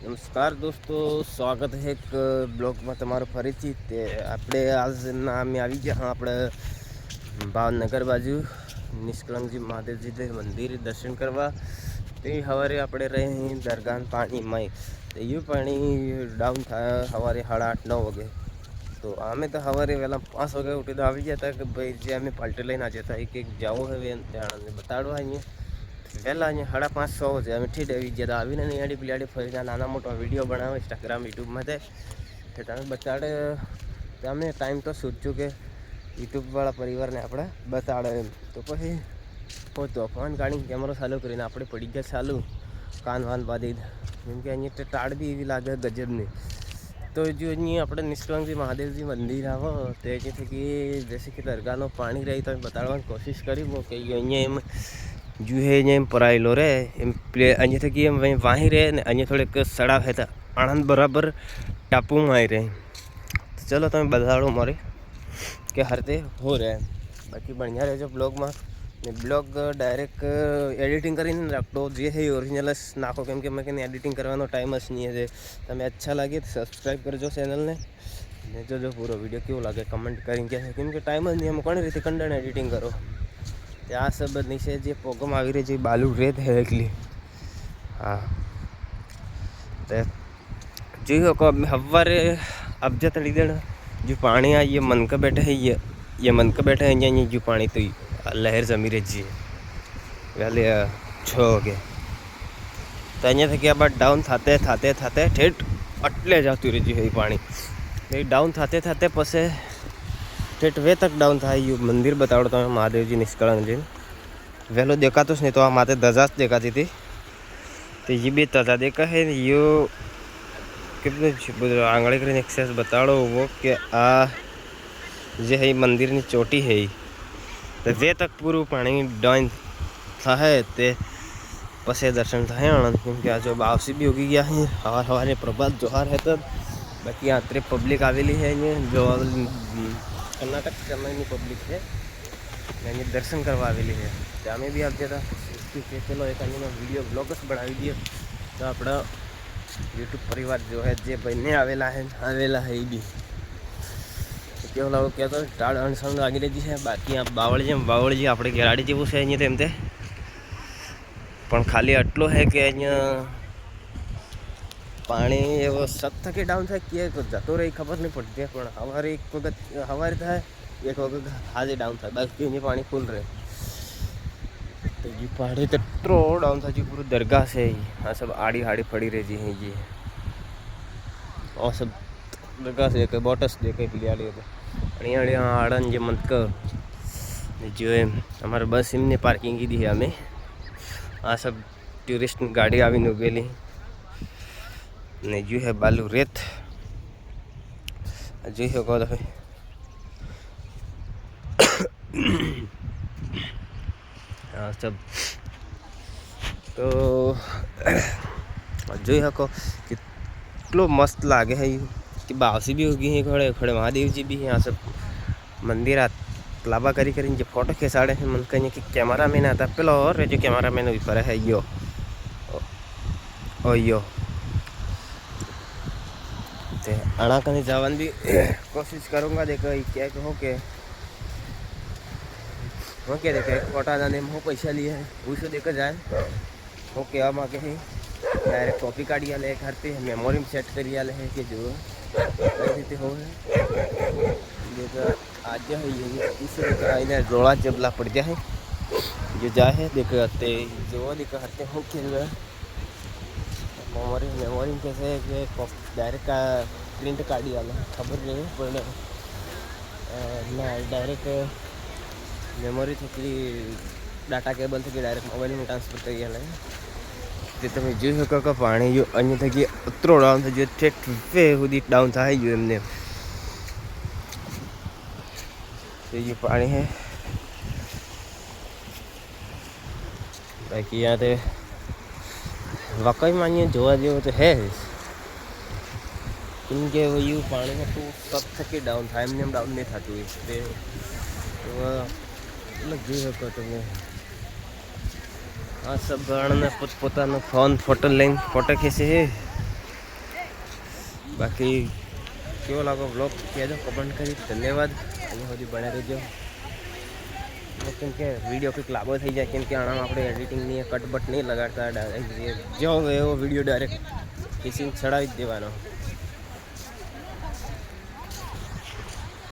નમસ્કાર દોસ્તો, સ્વાગત છે એક બ્લોગમાં તમારું ફરીથી. તે આપણે આજના અમે આવી ગયા હા આપણે ભાવનગર બાજુ નિષ્કલંકજી મહાદેવજી મંદિર દર્શન કરવા. તે સવારે આપણે રહી દરગાહ પાણીમાં તો એ પાણી ડાઉન થાય સવારે 8:30-9 વાગે. તો અમે તો સવારે વહેલા 5 વાગે ઉઠી તો આવી ગયા હતા કે ભાઈ જે અમે પાલ્ટી લઈને આ જતા કે જવું હવે ત્યાં બતાડવા અહીંયા વહેલા અહીંયા 5:30-6 વાગે અમે ઠીક આવી ગયા આવીને આડી પીલાડી ફરીને નાના મોટા વિડીયો બનાવો ઇન્સ્ટાગ્રામ યુટ્યુબમાં તે તમે બતાડે તમે ટાઈમ તો સૂચું કે યુટ્યુબવાળા પરિવારને આપણે બતાડે એમ. તો પછી તોફાન કાઢીને કેમેરો ચાલુ કરીને આપણે પડી ગયા ચાલુ કાન વાન બાંધી કેમ કે અહીંયા ટાળ બી એવી લાગે ગજબની. તો જો અહીંયા આપણે નિષ્કલંકજી મહાદેવજી મંદિર આવો તો અહીંયાથી કે જैसे કે દરગાહનું પાણી રહી તો બતાડવાની કોશિશ કરી કે અહીંયા એમ જુએ અહીંયા એમ પરાયેલો રે એમ અહીંયા થકી એમ વાહી રહે ને અહીંયા થોડેક સડાવ હતા આણંદ બરાબર ટાપુમાં આવી રહે. તો ચલો તમે બતાડો મારે કે હરતે હો રહે. બાકી બન્યા રહેજો બ્લોગમાં ને બ્લોગ ડાયરેક્ટ એડિટિંગ કરીને રાખતો જે છે ઓરિજિનલ જ નાખો કેમ કે મેં એડિટિંગ કરવાનો ટાઈમ જ નહીં છે. તમે અચ્છા લાગે તો સબસ્ક્રાઈબ કરજો ચેનલને ને જોજો પૂરો વિડીયો કેવો લાગે કમેન્ટ કરીને કહે કેમ કે ટાઈમ જ નહીં એમ કોની રીતે કંડન એડિટિંગ કરો. ત્યાં સબ નીચે જે પ્રોગ્રામ આવી રહી છે બાલુ રેત હે એકલી. हाँ तो जो को हवारे अब जब तड़ी देना जो पानी आ ये मन का बैठा है ये मन का बैठा है ये जो पानी तो लहर जमी रही है वेले 6 वागे तो અહીંયા થકી આ બાદ ડાઉન થાતે ઠેઠ એટલે જ આવતું રહ્યું છે એ પાણી. એ ડાઉન થાતે પછી ઠેઠ વે તક ડાઉન થાય. મંદિર બતાવડો તમે મહાદેવજી નિષ્કલંકજી વહેલો દેખાતો જ નહીં તો આ માથે ધજા જ દેખાતી હતી. तो ये भी तजा देखा है यो कितने आंगड़ी કરીને एक्सेस बताड़ो वो कि आ જે है मंदिर ની ચોટી है तो वे तक पूરું પાણી डाउन થાય તે પછી દર્શન થાય આણંદ કેમ કે આ જો બાવસી भी उगी गया है हवा हवारे प्रभात जोहार है तब बाकी यात्री पब्लिक आवेली है जो कर्नाटक चेन्नई पब्लिक है यानी दर्शन करवा आवेली है. અમે બી આવતા હતા કે ચલો એક અહીંનો વિડીયો બ્લોગ્સ બનાવી દઈએ તો આપણા યુટ્યુબ પરિવાર જો હે જે ભાઈને આવેલા હે એ બી કેવો લાવો કહેતો ટાળ અણસણ લાગી રહી છે. બાકી આ બાવળજી આપણે ગેરાડી જેવું છે અહીંયા તેમ તે પણ ખાલી આટલો છે કે અહીંયા પાણી એવો સત થકી ડાઉન થાય કે જતો રહે ખબર નહીં પડતી પણ સવારે એક વખત સવારે થાય એક વખત આજે ડાઉન થાય બાકી અહીંયા પાણી ફૂલ રહે. तो ये पहाड़ी तो ट्रो डाउन था जी पूरा दरगाह से ही हाँ सब आड़ी हाड़ी पड़ी रही जी हैं ये और सब दरगाह से एक बोटस देखे के लिए आड़ी आड़न जो मंत का जो है हमारे बस इमने पार्किंग की दी है हमें हाँ सब टूरिस्ट गाड़ी आवी उगेली ने जो है बालू रेत जो है कहो तो हाँ सब तो જોઈ શકો કેટલો મસ્ત લાગે है कि बावसी भी होगी है खड़े खड़े महादेव जी भी हैं यहाँ सब मंदिर लाभा करी जो फोटो खिंचाड़े हैं मन कहीं कि कैमरा मैन आता पेलो और जो कैमरा मैन ऊपर है यो ओ यो ते आना कहीं जावन भी कोशिश करूँगा. देखो क्या कहो के ओके देखे फोटा जाने में पैसा लिए है उसको देखा जाए ओके हम आगे ही डायरेक्ट कॉपी काट लिया ले घर पे मेमोरी में सेट कर लिया है कि जो देते हो देखो आज है ये इससे जोड़ा जबला पड़ जाए जो जाए है देखो आते जो देखो हरते हो खेल मेमोरी कैसे डायरेक्ट का प्रिंट काट लिया खबर नहीं पर ना डायरेक्ट मेमोरी थी डाटा केबल थी डायरेक्ट मोबाइल में ट्रांसफर कर गया है. તમે જોઈ શકો કે પાણી જો અહીંયા થકી ઉતરો ડાઉન થઈ ગયો ઠેઠ વે સુધી ડાઉન થઈ ગયું એમને તો ये પાણી है. બાકી यहाँ तो વાકઈમાં અહીંયા જોવા જેવું તો है કેમ કે એવું પાણી હતું તબ થકી ડાઉન થાય એમને ડાઉન નહીં થતું હોય એટલે જોઈ શકો તમે આ सब गण ने पोता फोन फोटो लाइन फोटो खींचे है બાકી કેવો લાગો બ્લોગ કહેજો કમેન્ટ કરી. ધન્યવાદ. અહીંયા સુધી બન્યા રહેજો. કેમ કે વિડીયો કંઈક લાંબો થઈ જાય, કેમ કે આનામાં આપણે એડિટિંગની કટબટ નહીં લગાડતા. ડાયરેક્ટ જેવો એવો વિડીયો ડાયરેક્ટ કિસિંગ ચડાવી જ દેવાનો.